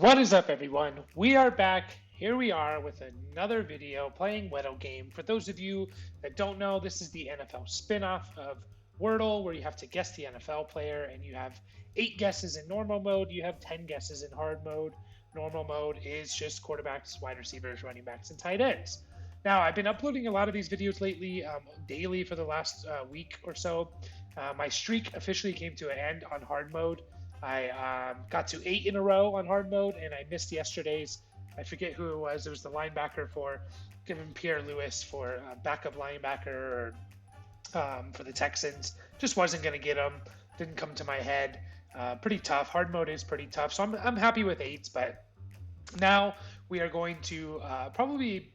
What is up, everyone? We are back. Here we are with another video playing Weddle Game. For those of you that don't know, this is the NFL spinoff of Wordle, where you have to guess the NFL player, and you have 8 guesses in normal mode. You have 10 guesses in hard mode. Normal mode is just quarterbacks, wide receivers, running backs, and tight ends. Now, I've been uploading a lot of these videos lately, daily for the last week or so. My streak officially came to an end on hard mode. I got to 8 in a row on hard mode, and I missed yesterday's. I forget who it was. It was the linebacker for giving Pierre Lewis for backup linebacker or for the Texans. Just wasn't going to get him. Didn't come to my head. Pretty tough. Hard mode is pretty tough. So I'm happy with 8s, but now we are going to probably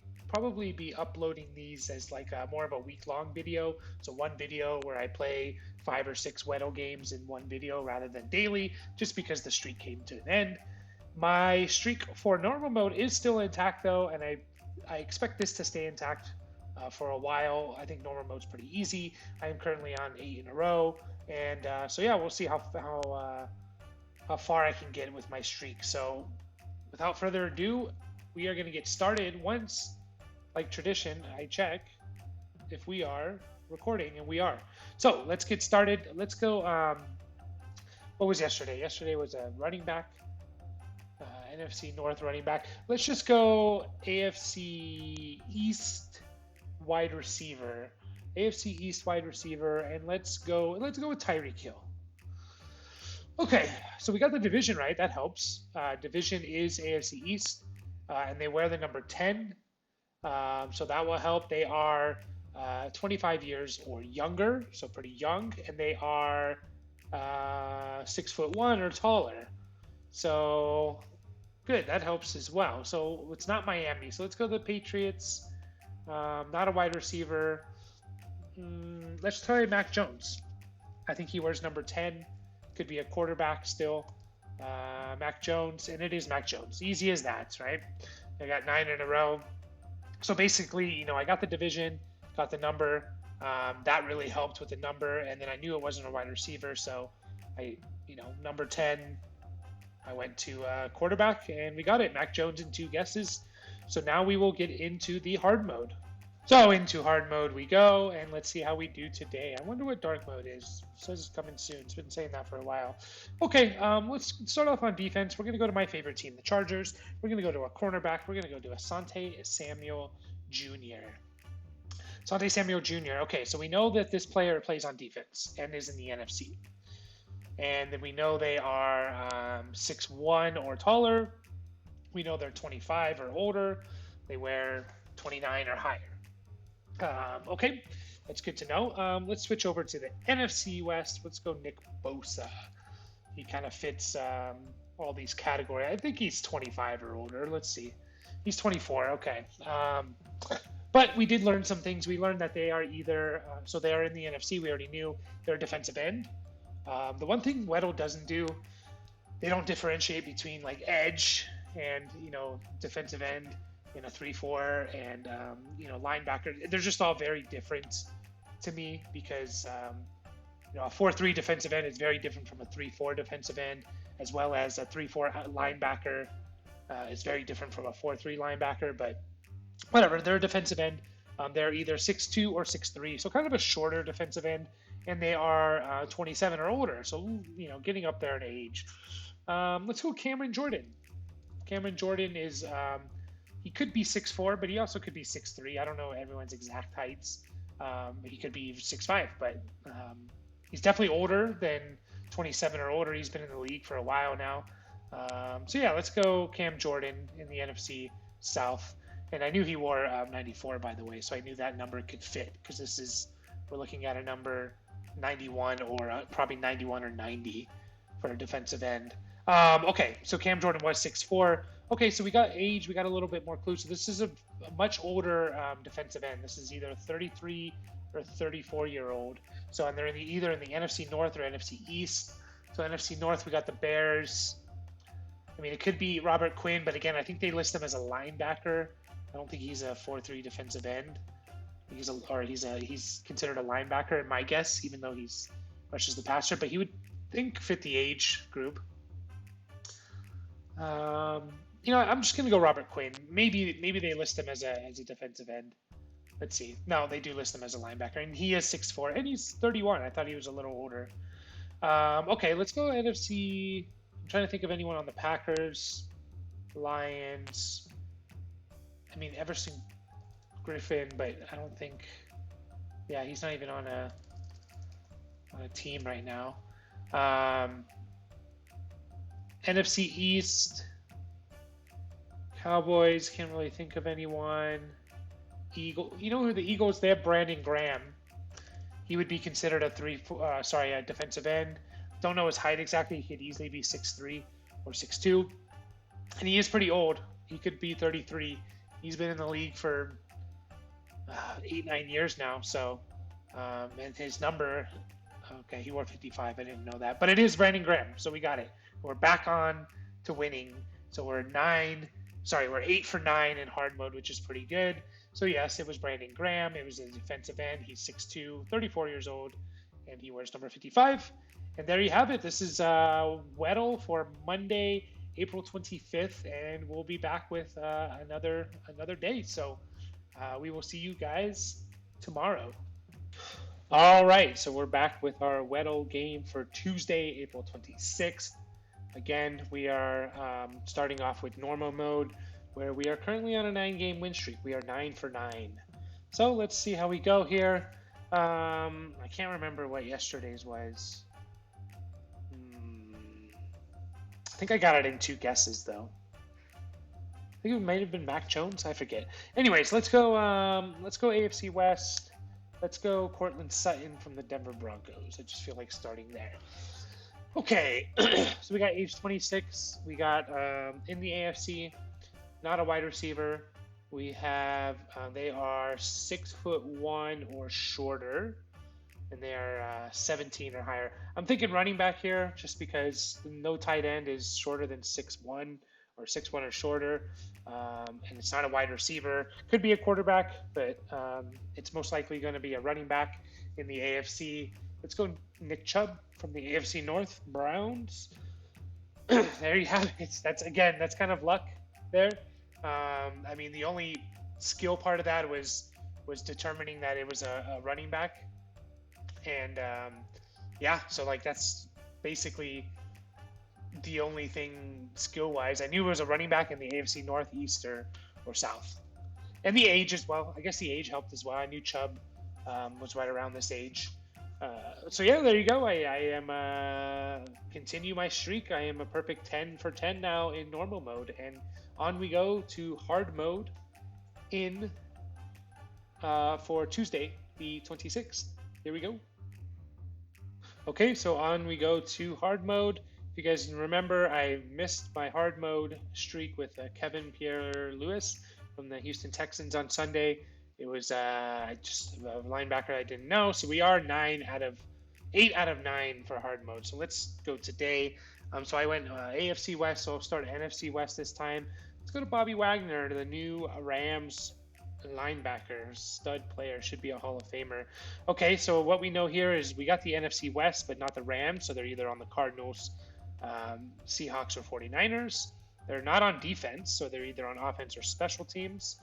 be uploading these as like more of a week-long video. So one video where I play 5 or 6 Weddle games in one video rather than daily, just because the streak came to an end. My streak for normal mode is still intact though, and I expect this to stay intact for a while. I think normal mode's pretty easy. I am currently on 8 in a row, and so yeah, we'll see how far I can get with my streak. So without further ado, we are going to get started. Once, like tradition, I check if we are recording, and we are. So let's get started. Let's go. What was yesterday? Yesterday was a running back, NFC North running back. Let's just go AFC East wide receiver. AFC East wide receiver, and let's go with Tyreek Hill. Okay, so we got the division right. That helps. Division is AFC East, and they wear the number 10. So that will help. They are 25 years or younger, so pretty young, and they are 6'1" or taller. So good, that helps as well. So it's not Miami. So let's go to the Patriots. Not a wide receiver. Let's try Mac Jones. I think he wears number 10. Could be a quarterback still. Mac Jones, and it is Mac Jones. Easy as that, right? I got 9 in a row. So basically, I got the division, got the number. That really helped with the number, and then I knew it wasn't a wide receiver, so number 10, I went to quarterback, and we got it. Mac Jones in 2 guesses. So now we will get into the hard mode. So into hard mode we go, and let's see how we do today. I wonder what dark mode is. It says it's coming soon. It's been saying that for a while. Okay, let's start off on defense. We're going to go to my favorite team, the Chargers. We're going to go to a cornerback. We're going to go to Asante Samuel Jr. Asante Samuel Jr. Okay, so we know that this player plays on defense and is in the NFC. And then we know they are 6'1" or taller. We know they're 25 or older. They wear 29 or higher. Okay, that's good to know. Let's switch over to the NFC West. Let's go Nick Bosa. He kind of fits all these categories. I think he's 25 or older. Let's see. He's 24. Okay. But we did learn some things. We learned that they are either, so they are in the NFC. We already knew they're a defensive end. The one thing Weddle doesn't do, they don't differentiate between like edge and, defensive end in a 3-4 and linebacker. They're just all very different to me because a 4-3 defensive end is very different from a 3-4 defensive end, as well as a 3-4 linebacker is very different from a 4-3 linebacker. But whatever, they're a defensive end. They're either 6'2" or 6'3", so kind of a shorter defensive end, and they are 27 or older, so getting up there in age. Let's go Cameron Jordan. Cameron Jordan is he could be 6'4", but he also could be 6'3". I don't know everyone's exact heights. He could be 6'5", but he's definitely older than 27 or older. He's been in the league for a while now. So yeah, let's go Cam Jordan in the NFC South. And I knew he wore 94, by the way, so I knew that number could fit because we're looking at a number 91 or probably 91 or 90 for a defensive end. Okay, so Cam Jordan was 6'4". Okay, so we got age, we got a little bit more clue. So this is a much older defensive end. This is either a 33 or 34-year-old. So and they're either in the NFC North or NFC East. So NFC North, we got the Bears. I mean, it could be Robert Quinn, but again, I think they list him as a linebacker. I don't think he's a 4-3 defensive end. He's considered a linebacker in my guess, even though he's rushes the passer. But he would think fit the age group. I'm just gonna go Robert Quinn. Maybe they list him as a defensive end. Let's see. No, they do list him as a linebacker, and he is 6'4", and he's 31. I thought he was a little older. Okay, let's go NFC. I'm trying to think of anyone on the Packers, Lions. I mean, Everson Griffin, but I don't think. Yeah, he's not even on a team right now. NFC East, Cowboys, can't really think of anyone. You know who the Eagles? They have Brandon Graham. He would be considered a defensive end. Don't know his height exactly. He could easily be 6'3" or 6'2", and he is pretty old. He could be 33. He's been in the league for 8-9 years now. So, and his number. Okay, he wore 55. I didn't know that, but it is Brandon Graham. So we got it. We're back on to winning. So we're 8 for 9 in hard mode, which is pretty good. So yes, it was Brandon Graham. It was a defensive end. He's 6'2", 34 years old, and he wears number 55. And there you have it. This is Weddle for Monday, April 25th, and we'll be back with another day. So we will see you guys tomorrow. All right, so we're back with our Weddle game for Tuesday, April 26th. Again, we are starting off with normal mode, where we are currently on a 9-game win streak. We are 9 for 9. So let's see how we go here. I can't remember what yesterday's was. I think I got it in 2 guesses, though. I think it might have been Mac Jones. I forget. Anyways, let's go AFC West. Let's go Cortland Sutton from the Denver Broncos. I just feel like starting there. Okay, so we got age 26. We got in the AFC, not a wide receiver. We have they are 6'1" or shorter, and they are 17 or higher. I'm thinking running back here, just because no tight end is shorter than 6'1" or 6'1" or shorter, and it's not a wide receiver. Could be a quarterback, but it's most likely going to be a running back in the AFC. Let's go Nick Chubb from the AFC North, Browns. There you have it. That's kind of luck there. I mean, the only skill part of that was determining that it was a running back. And so like that's basically the only thing skill-wise. I knew it was a running back in the AFC North, East, or South. And the age as well. I guess the age helped as well. I knew Chubb was right around this age. So yeah, there you go. I am continue my streak. I am a perfect 10 for 10 now in normal mode, and on we go to hard mode in for Tuesday, the 26th. Here we go. Okay, so on we go to hard mode. If you guys remember, I missed my hard mode streak with Kevin Pierre-Louis from the Houston Texans on Sunday. It was just a linebacker I didn't know. So we are 8 out of 9 for hard mode. So let's go today. So I went AFC West, so I'll start NFC West this time. Let's go to Bobby Wagner, the new Rams linebacker, stud player, should be a Hall of Famer. Okay, so what we know here is we got the NFC West, but not the Rams. So they're either on the Cardinals, Seahawks, or 49ers. They're not on defense, so they're either on offense or special teams.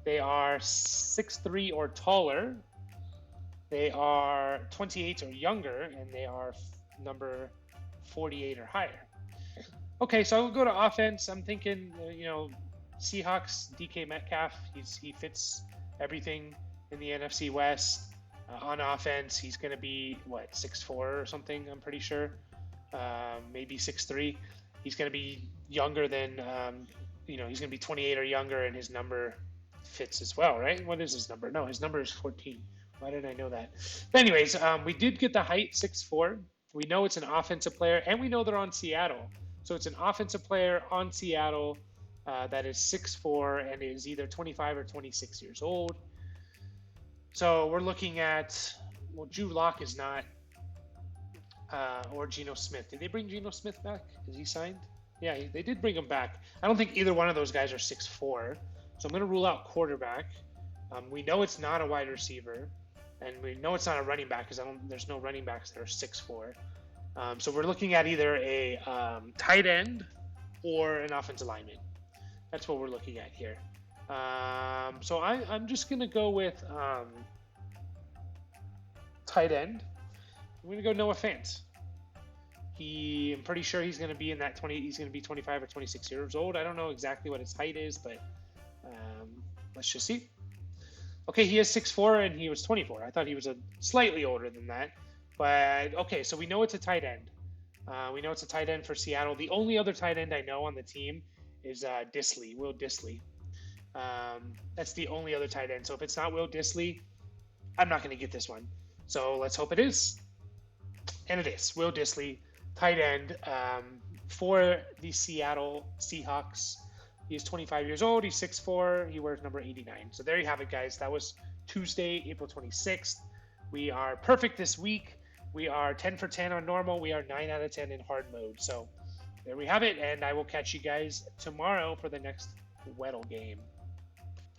They are 6'3" or taller. They are 28 or younger, and they are number 48 or higher. Okay, so I'll go to offense. I'm thinking, Seahawks, DK Metcalf. He fits everything in the NFC West. On offense, he's going to be, 6'4" or something, I'm pretty sure. Maybe 6'3". He's going to be younger than, he's going to be 28 or younger, and his number fits as well, right? What is his number? No, his number is 14. Why did I know that? But anyways, we did get the height, 6'4". We know it's an offensive player, and we know they're on Seattle. So it's an offensive player on Seattle that is 6'4" and is either 25 or 26 years old. So we're looking at, Drew Lock is not, or Geno Smith. Did they bring Geno Smith back? Is he signed? Yeah, they did bring him back. I don't think either one of those guys are 6'4". So I'm going to rule out quarterback. We know it's not a wide receiver, and we know it's not a running back because there's no running backs that are 6'4". So we're looking at either a tight end or an offensive lineman. That's what we're looking at here. So I'm just going to go with tight end. I'm going to go Noah Fant. I'm pretty sure he's going to be in that 20. He's going to be 25 or 26 years old. I don't know exactly what his height is, but let's just see. Okay, he is 6'4", and he was 24. I thought he was slightly older than that. But, okay, so we know it's a tight end. We know it's a tight end for Seattle. The only other tight end I know on the team is Dissly, Will Dissly. That's the only other tight end. So if it's not Will Dissly, I'm not going to get this one. So let's hope it is. And it is. Will Dissly, tight end for the Seattle Seahawks. He's 25 years old. He's 6'4". He wears number 89. So there you have it, guys. That was Tuesday, April 26th. We are perfect this week. We are 10 for 10 on normal. We are 9 out of 10 in hard mode. So there we have it. And I will catch you guys tomorrow for the next Weddle game.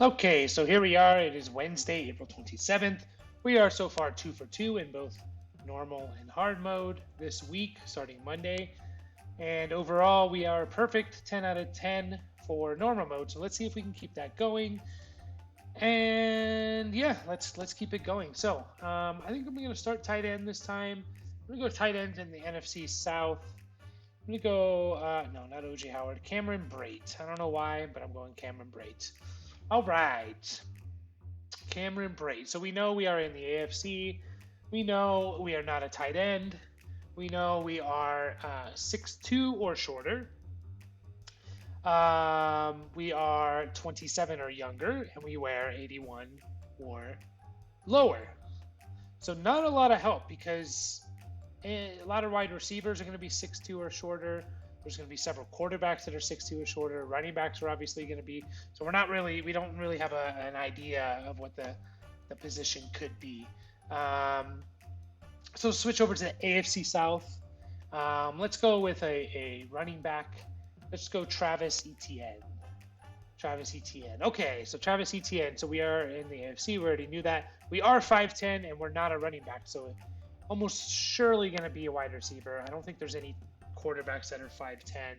Okay, so here we are. It is Wednesday, April 27th. We are so far 2 for 2 in both normal and hard mode this week, starting Monday. And overall, we are perfect 10 out of 10 for normal mode. So let's see if we can keep that going. And yeah, let's keep it going. So I think I'm going to start tight end this time. I'm going to go tight end in the NFC South. I'm going to go, no, not O.J. Howard, Cameron Brate. I don't know why, but I'm going Cameron Brate. All right, Cameron Brate. So we know we are in the AFC. We know we are not a tight end. We know we are 6'2" or shorter. We are 27 or younger, and we wear 81 or lower. So not a lot of help because a lot of wide receivers are going to be 6'2" or shorter. There's going to be several quarterbacks that are 6'2" or shorter. Running backs are obviously going to be. So we don't really have an idea of what the position could be. So switch over to the AFC South. Let's go with a running back. Let's go Travis Etienne. Travis Etienne. Okay, so Travis Etienne. So we are in the AFC. We already knew that. We are 5'10", and we're not a running back. So almost surely going to be a wide receiver. I don't think there's any quarterbacks that are 5'10",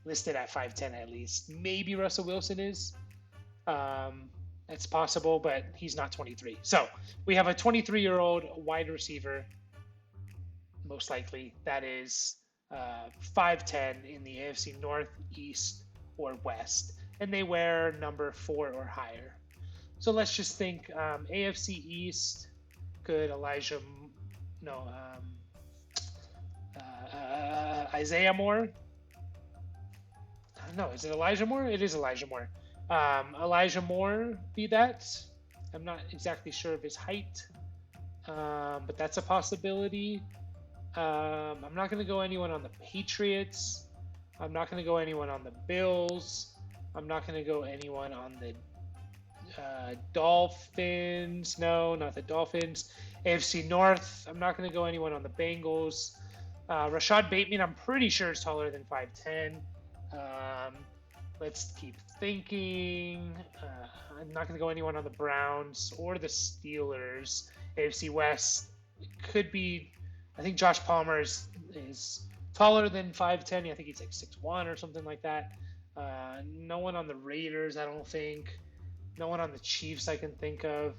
listed at 5'10" at least. Maybe Russell Wilson is. It's possible, but he's not 23. So we have a 23-year-old wide receiver, most likely, that is 5'10" in the AFC North, East, or West, and they wear number 4 or higher. So let's just think AFC East, could Isaiah Moore? No, is it Elijah Moore? It is Elijah Moore. Elijah Moore be that. I'm not exactly sure of his height, but that's a possibility. I'm not going to go anyone on the Patriots. I'm not going to go anyone on the Bills. I'm not going to go anyone on the Dolphins. No, not the Dolphins. AFC North, I'm not going to go anyone on the Bengals. Rashad Bateman, I'm pretty sure is taller than 5'10". Let's keep thinking. I'm not going to go anyone on the Browns or the Steelers. AFC West, it could be. I think Josh Palmer is taller than 5'10". I think he's like 6'1" or something like that. No one on the Raiders, I don't think. No one on the Chiefs I can think of.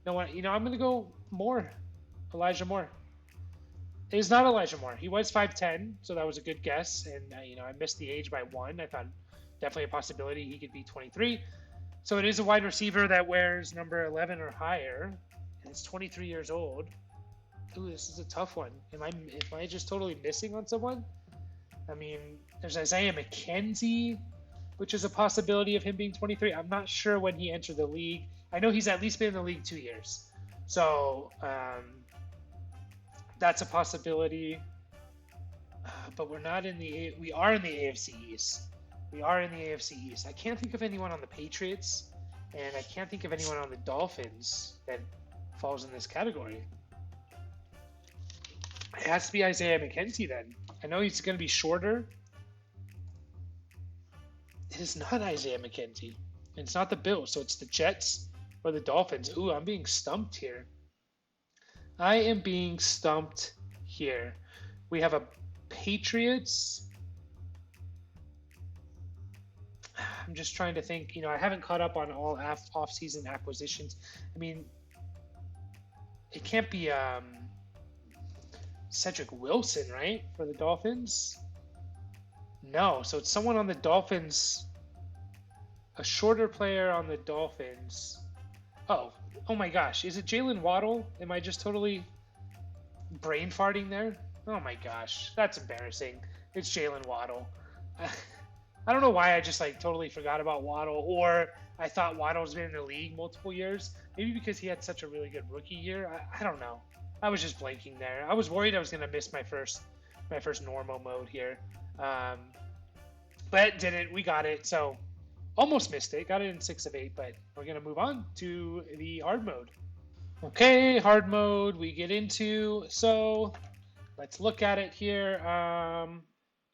No one. I'm going to go Moore. Elijah Moore. It is not Elijah Moore. He was 5'10", so that was a good guess. And, I missed the age by 1. I thought definitely a possibility he could be 23. So it is a wide receiver that wears number 11 or higher, and it's 23 years old. Ooh, this is a tough one. Am I just totally missing on someone? I mean, there's Isaiah McKenzie, which is a possibility of him being 23. I'm not sure when he entered the league. I know he's at least been in the league 2 years. So that's a possibility. But we are in the AFC East. We are in the AFC East. I can't think of anyone on the Patriots, and I can't think of anyone on the Dolphins that falls in this category. It has to be Isaiah McKenzie then. I know he's going to be shorter. It is not Isaiah McKenzie. And it's not the Bills, so it's the Jets or the Dolphins. Ooh, I'm being stumped here. I am being stumped here. We have a Patriots. I'm just trying to think. I haven't caught up on all off-season acquisitions. I mean, it can't be Cedric Wilson, right, for the Dolphins? No, so it's someone on the Dolphins, a shorter player on the Dolphins. Oh my gosh, is it Jalen Waddle? Am I just totally brain farting there? Oh my gosh, that's embarrassing. It's Jalen Waddle. I don't know why I just totally forgot about Waddle, or I thought Waddle's been in the league multiple years. Maybe because he had such a really good rookie year. I don't know. I was just blanking there. I was worried I was gonna miss my first normal mode here, but didn't. We got it. So almost missed it. Got it in 6 of 8, but we're gonna move on to the hard mode. Okay, hard mode. We get into so. Let's look at it here.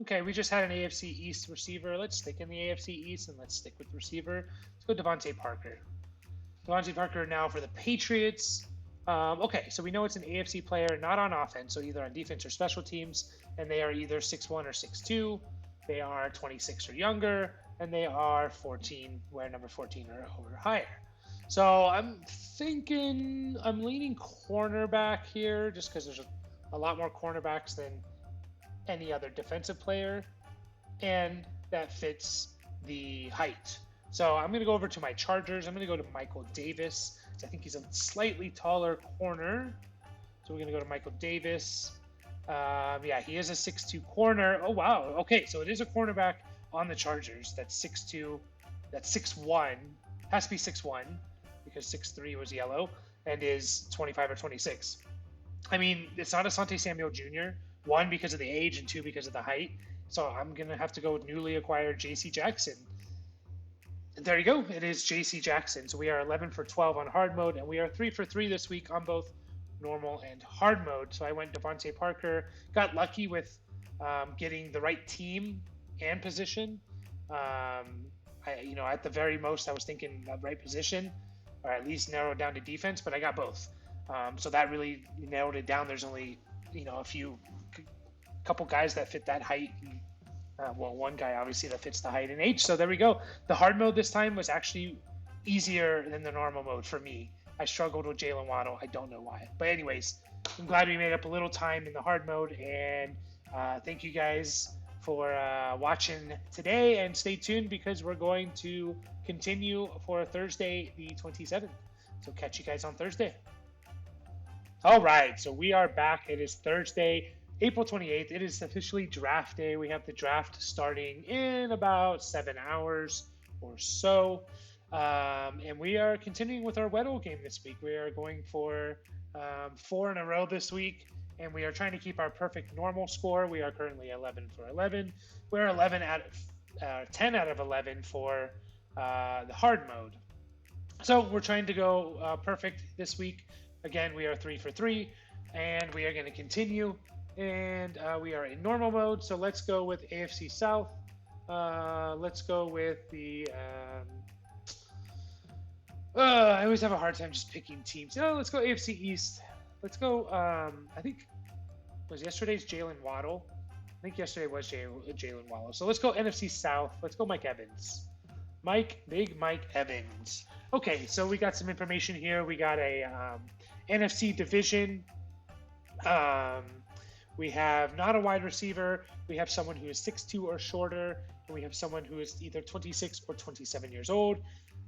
Okay, we just had an AFC East receiver. Let's stick in the AFC East and let's stick with receiver. Let's go Devontae Parker. Devontae Parker now for the Patriots. Okay, so we know it's an AFC player, not on offense, so either on defense or special teams, and they are either 6'1 or 6'2. They are 26 or younger, and they are 14, wear number 14 or higher. So I'm leaning cornerback here just because there's a lot more cornerbacks than any other defensive player, and that fits the height. So I'm going to go over to my Chargers. I'm going to go to Michael Davis. I think he's a slightly taller corner. So we're going to go to Michael Davis. Yeah, he is a 6'2 corner. Oh, wow. Okay, so it is a cornerback on the Chargers. That's 6'2. That's 6'1. Has to be 6'1 because 6'3 was yellow and is 25 or 26. I mean, it's not Asante Samuel Jr., one, because of the age, and two, because of the height. So I'm going to have to go with newly acquired J.C. Jackson. There you go. It is J.C. Jackson. So we are 11 for 12 on hard mode, and we are 3 for 3 this week on both normal and hard mode. So I went Devontae Parker. Got lucky with getting the right team and position. At the very most, I was thinking the right position, or at least narrowed down to defense, but I got both. So that really narrowed it down. There's only, couple guys that fit that height. One guy obviously that fits the height and age. So there we go. The hard mode this time was actually easier than the normal mode for me. I struggled with Jalen Waddle. I don't know why. But anyways, I'm glad we made up a little time in the hard mode. And thank you guys for watching today. And stay tuned because we're going to continue for Thursday, the 27th. So catch you guys on Thursday. All right. So we are back. It is Thursday, April 28th. It is officially draft day. We have the draft starting in about 7 hours or so. And we are continuing with our Weddle game this week. We are going for 4 in a row this week, and we are trying to keep our perfect normal score. We are currently 11 for 11. We're 10 out of 11 for the hard mode. So we're trying to go perfect this week. Again, we are 3 for 3, and we are going to continue. And we are in normal mode, so let's go with AFC South. Let's go with the... I always have a hard time just picking teams. Let's go AFC East. Let's go... I think... Was yesterday's Jalen Waddle? I think yesterday was Jalen Waddle. So let's go NFC South. Let's go Mike Evans. Big Mike Evans. Okay, so we got some information here. We got a NFC division. We have not a wide receiver. We have someone who is 6'2 or shorter. And we have someone who is either 26 or 27 years old.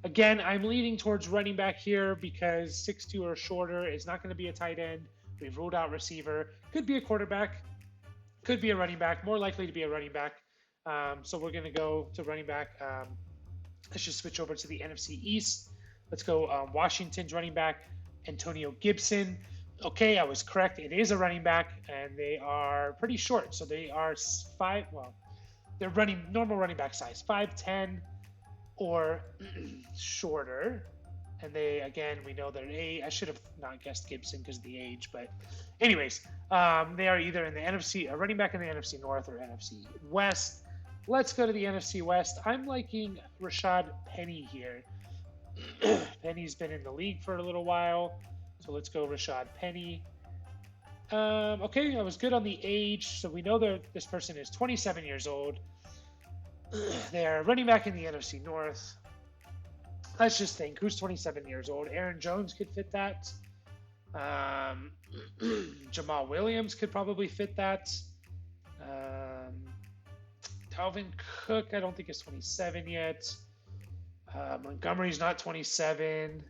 Again, I'm leaning towards running back here because 6'2 or shorter is not going to be a tight end. We've ruled out receiver. Could be a quarterback. Could be a running back. More likely to be a running back. So we're going to go to running back. Let's just switch over to the NFC East. Let's go Washington's running back, Antonio Gibson. Okay, I was correct. It is a running back, and they are pretty short. So they are they're running normal running back size, 5'10 or shorter. And they, again, we know their age. I should have not guessed Gibson because of the age. But anyways, they are either in the NFC, a running back in the NFC North or NFC West. Let's go to the NFC West. I'm liking Rashad Penny here. Penny's been in the league for a little while. So let's go Rashad Penny. Okay, I was good on the age. So we know that this person is 27 years old. They're running back in the NFC North. Let's just think. Who's 27 years old? Aaron Jones could fit that. Um, Jamal Williams could probably fit that. Um, Dalvin Cook, I don't think is 27 yet. Montgomery's not 27.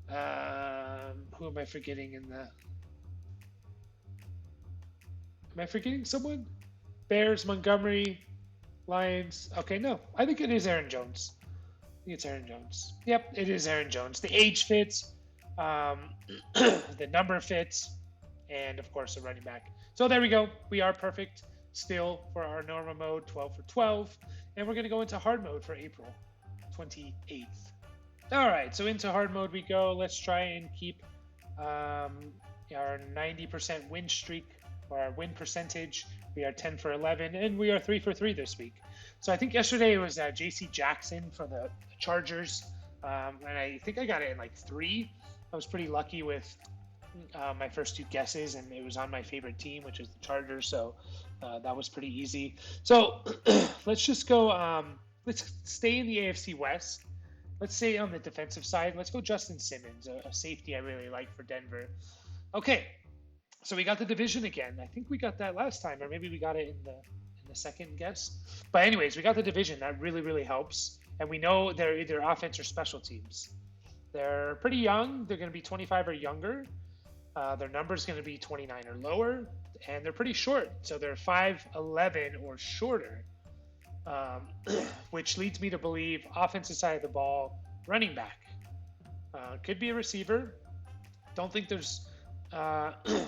Who am I forgetting in the? Am I forgetting someone? Bears, Montgomery, Lions. Okay, no. I think it is Aaron Jones. I think it's Aaron Jones. Yep, it is Aaron Jones. The age fits, the number fits, and of course the running back. So there we go. We are perfect still for our normal mode, 12 for 12. And we're going to go into hard mode for April 28th. All right, so into hard mode we go. Let's try and keep our 90% win streak, or our win percentage. We are 10 for 11, and we are 3 for 3 this week. So I think yesterday it was J.C. Jackson for the Chargers, and I think I got it in like 3. I was pretty lucky with my first 2 guesses, and it was on my favorite team, which is the Chargers, so that was pretty easy. So let's just go, let's stay in the AFC West. Let's say on the defensive side, let's go Justin Simmons, a safety I really like for Denver. Okay, so we got the division again. I think we got that last time, or maybe we got it in the second guess. But anyways, we got the division. That really, really helps. And we know they're either offense or special teams. They're pretty young. They're going to be 25 or younger. Their number is going to be 29 or lower. And they're pretty short. So they're 5'11 or shorter. Which leads me to believe offensive side of the ball, running back. Could be a receiver. Don't think there's...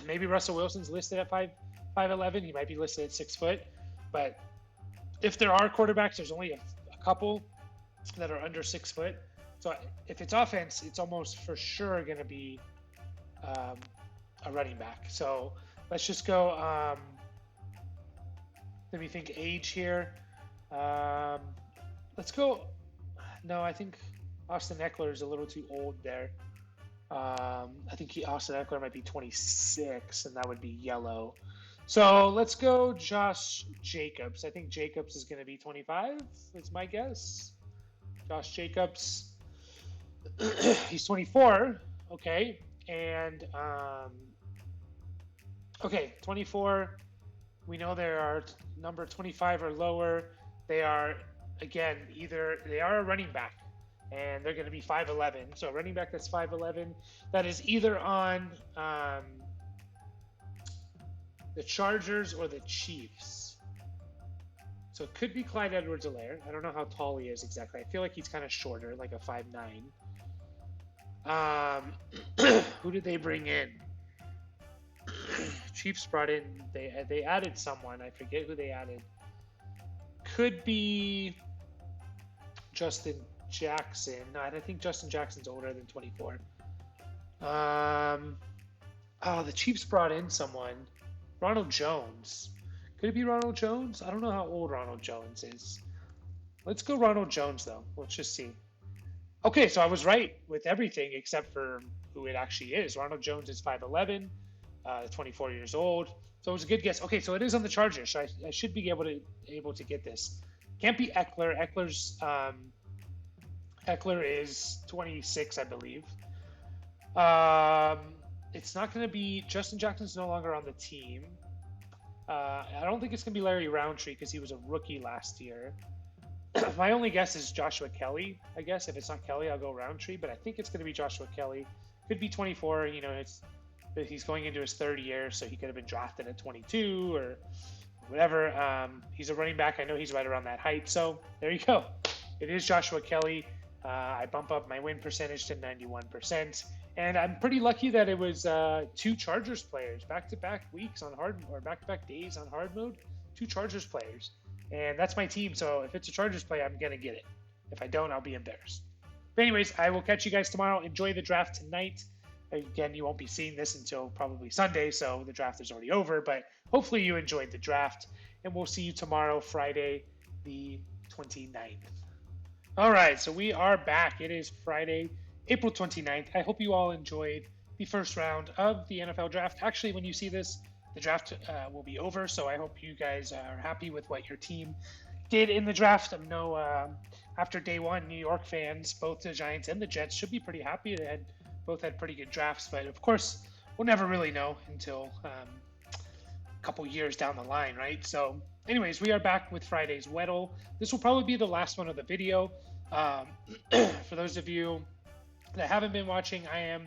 maybe Russell Wilson's listed at 5'11. He might be listed at 6 foot. But if there are quarterbacks, there's only a couple that are under 6 foot. So if it's offense, it's almost for sure going to be a running back. So let's just go. Let me think age here. Let's go. No, I think Austin Eckler is a little too old there. I think Austin Eckler might be 26, and that would be yellow. So let's go Josh Jacobs. I think Jacobs is going to be 25. That's my guess. Josh Jacobs. He's 24. Okay. And, okay, 24. We know there are number 25 or lower. They are, again, they are a running back, and they're going to be 5'11". So a running back that's 5'11", that is either on the Chargers or the Chiefs. So it could be Clyde Edwards-Helaire. I don't know how tall he is exactly. I feel like he's kind of shorter, like a 5'9". Who did they bring in? Chiefs brought in, they added someone. I forget who they added. Could be Justin Jackson. No, I think Justin Jackson's older than 24. The Chiefs brought in someone. Ronald Jones. Could it be Ronald Jones? I don't know how old Ronald Jones is. Let's go Ronald Jones, though. Let's just see. Okay, so I was right with everything except for who it actually is. Ronald Jones is 5'11", 24 years old. So it was a good guess. Okay, so it is on the Chargers. So I should be able to get this. Can't be Eckler. Eckler is 26, I believe. It's not going to be Justin Jackson's no longer on the team. I don't think it's going to be Larry Roundtree because he was a rookie last year. My only guess is Joshua Kelly. I guess if it's not Kelly, I'll go Roundtree. But I think it's going to be Joshua Kelly. Could be 24. You know, he's going into his third year, so he could have been drafted at 22 or whatever. He's a running back. I know he's right around that height. So there you go. It is Joshua Kelly. I bump up my win percentage to 91%. And I'm pretty lucky that it was 2 Chargers players, back-to-back weeks on hard, or back-to-back days on hard mode, 2 Chargers players. And that's my team, so if it's a Chargers play, I'm going to get it. If I don't, I'll be embarrassed. But anyways, I will catch you guys tomorrow. Enjoy the draft tonight. Again, you won't be seeing this until probably Sunday, so the draft is already over. But hopefully you enjoyed the draft, and we'll see you tomorrow, Friday, the 29th. All right, so we are back. It is Friday, April 29th. I hope you all enjoyed the first round of the NFL draft. Actually, when you see this, the draft will be over, so I hope you guys are happy with what your team did in the draft. I know after day one, New York fans, both the Giants and the Jets, should be pretty happy. They both had pretty good drafts, but of course, we'll never really know until a couple years down the line, right? So, anyways, we are back with Friday's Weddle. This will probably be the last one of the video. For those of you that haven't been watching, I am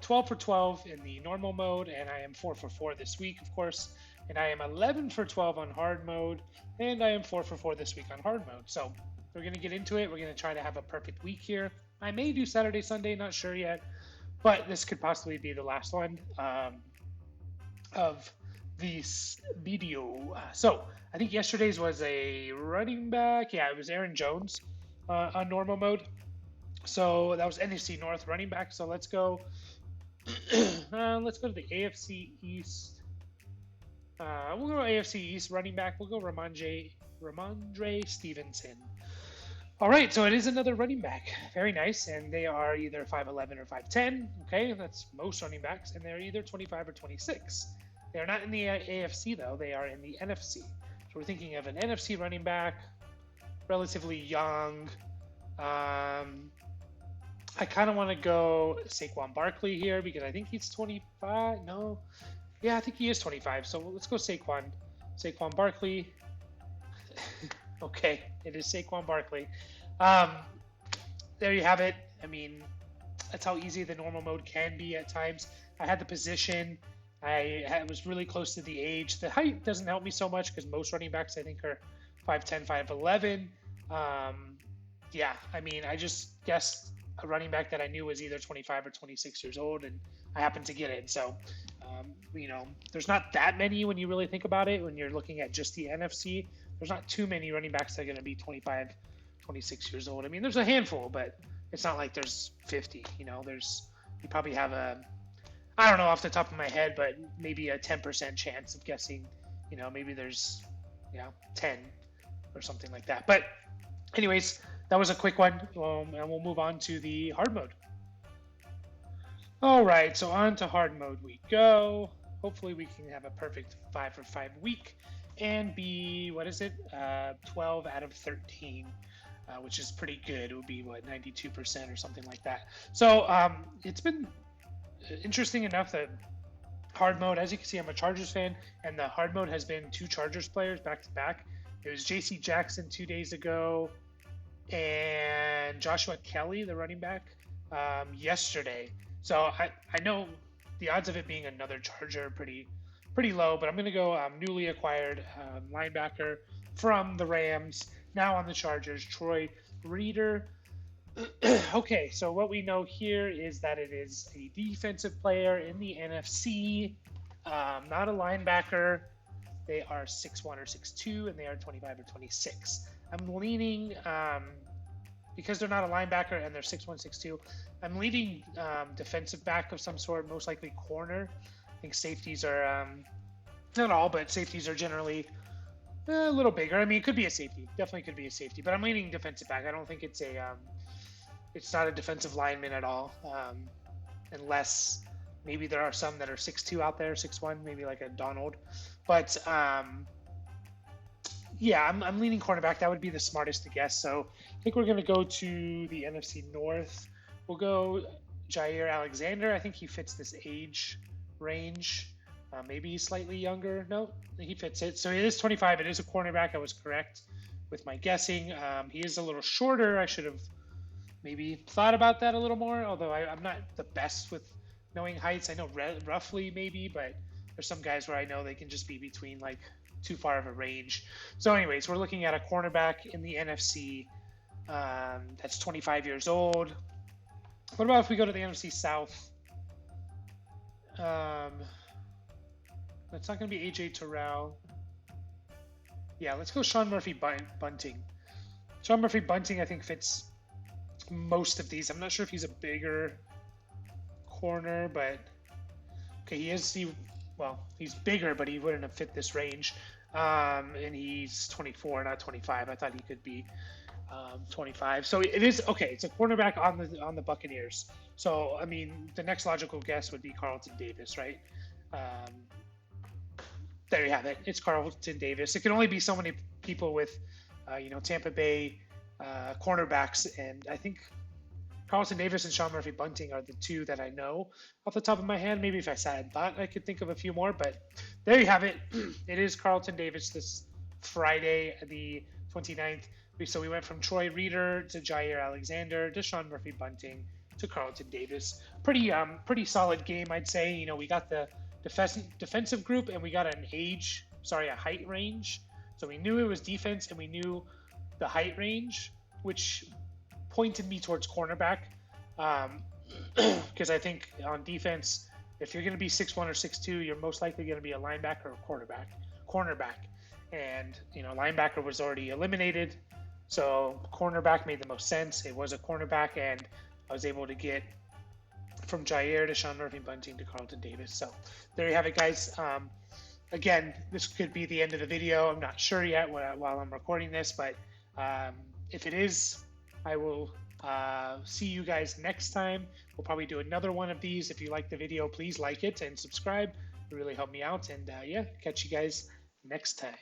12 for 12 in the normal mode, and I am 4 for 4 this week, of course. And I am 11 for 12 on hard mode, and I am 4 for 4 this week on hard mode. So we're going to get into it. We're going to try to have a perfect week here. I may do Saturday, Sunday, not sure yet, but this could possibly be the last one of this video. So I think yesterday's was a running back. Yeah, it was Aaron Jones on normal mode. So that was NFC North running back. So let's go. Let's go to the AFC East. We'll go AFC East running back. We'll go Ramondre Stevenson. All right, so it is another running back. Very nice, and they are either 5'11 or 5'10. Okay, that's most running backs, and they're either 25 or 26. They are not in the AFC, though. They are in the NFC. So we're thinking of an NFC running back, relatively young. I kind of want to go Saquon Barkley here because I think he's 25. No. Yeah, I think he is 25. So let's go Saquon Barkley. Okay, it is Saquon Barkley. There you have it. I mean, that's how easy the normal mode can be at times. I had the position. I was really close to the age. The height doesn't help me so much because most running backs, I think, are 5'10", 5'11". Yeah, I mean, I just guessed a running back that I knew was either 25 or 26 years old, and I happened to get it. So, there's not that many when you really think about it. When you're looking at just the NFC, there's not too many running backs that are going to be 25, 26 years old. I mean, there's a handful, but it's not like there's 50. You probably have I don't know off the top of my head, but maybe a 10% chance of guessing. Maybe there's 10 or something like that. But anyways, that was a quick one, and we'll move on to the hard mode. All right, so on to hard mode we go. Hopefully we can have a perfect 5 for 5 week and be, 12 out of 13, which is pretty good. It would be, 92% or something like that. So it's been interesting enough that hard mode, as you can see, I'm a Chargers fan, and the hard mode has been 2 Chargers players back to back. It was J.C. Jackson 2 days ago and Joshua Kelly, the running back, yesterday. So I know the odds of it being another Charger are pretty low, but I'm going to go newly acquired linebacker from the Rams, now on the Chargers, Troy Reeder. Okay, so what we know here is that it is a defensive player in the NFC, not a linebacker. They are 6'1 or 6'2, and they are 25 or 26. I'm leaning, because they're not a linebacker and they're 6'1, 6'2, I'm leaning defensive back of some sort, most likely corner. I think safeties are, not all, but safeties are generally a little bigger. I mean, it could be a safety. Definitely could be a safety, but I'm leaning defensive back. I don't think it's it's not a defensive lineman at all, unless maybe there are some that are 6'2 out there, 6'1, maybe like a Donald. But yeah, I'm leaning cornerback. That would be the smartest to guess. So I think we're going to go to the NFC North. We'll go Jair Alexander. I think he fits this age range. Maybe he's slightly younger. No, he fits it. So it is 25. It is a cornerback. I was correct with my guessing. He is a little shorter. I should have maybe thought about that a little more, although I'm not the best with knowing heights. I know roughly maybe, but there's some guys where I know they can just be between like too far of a range. So anyways, we're looking at a cornerback in the NFC that's 25 years old. What about if we go to the NFC South? That's not going to be AJ Terrell. Yeah, let's go Sean Murphy-Bunting. Sean Murphy-Bunting, I think, fits most of these. I'm not sure if he's a bigger corner, but okay, he's bigger, but he wouldn't have fit this range. And he's 24, not 25. I thought he could be 25. So it is okay. It's a cornerback on the Buccaneers. So I mean, the next logical guess would be Carlton Davis, right? There you have it. It's Carlton Davis. It can only be so many people with Tampa Bay cornerbacks, and I think Carlton Davis and Sean Murphy Bunting are the two that I know off the top of my head. Maybe if I sat and thought, I could think of a few more, but there you have it. It is Carlton Davis this Friday, the 29th. So we went from Troy Reader to Jair Alexander to Sean Murphy Bunting to Carlton Davis. Pretty solid game, I'd say. We got the defensive group and we got a height range. So we knew it was defense and we knew the height range, which pointed me towards cornerback, because I think on defense, if you're going to be 6'1" or 6'2", you're most likely going to be a linebacker or cornerback. And linebacker was already eliminated, so cornerback made the most sense. It was a cornerback, and I was able to get from Jair to Sean Murphy Bunting to Carlton Davis. So there you have it, guys. Again, this could be the end of the video. I'm not sure yet while I'm recording this, but if it is, I will see you guys next time. We'll probably do another one of these. If you like the video, please like it and subscribe. It really helped me out. And catch you guys next time.